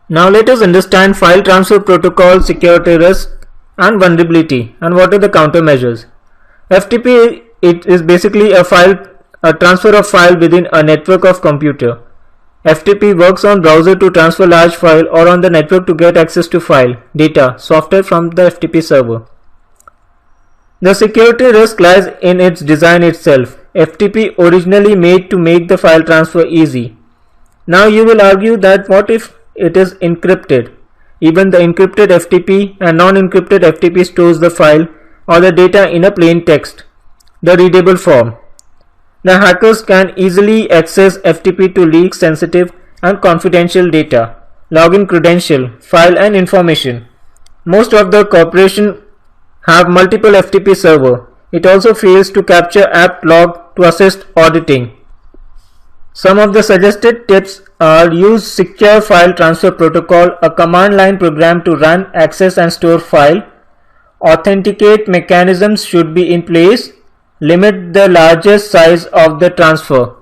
Now let us understand file transfer protocol, security risk and vulnerability, and what are the countermeasures. FTP, it is basically a transfer of file within a network of computer. FTP works on browser to transfer large file or on the network to get access to file, data, software from the FTP server. The security risk lies in its design itself. FTP originally made to make the file transfer easy. Now you will argue that what if it is encrypted? Even the encrypted FTP and non-encrypted FTP stores the file or the data in a plain text, the readable form. The hackers can easily access FTP to leak sensitive and confidential data, login credential, file and information. Most of the corporations have multiple FTP server. It also fails to capture app log to assist auditing. Some of the suggested tips are: use secure file transfer protocol, a command line program to run, access and store file. Authenticate mechanisms should be in place. Limit the largest size of the transfer.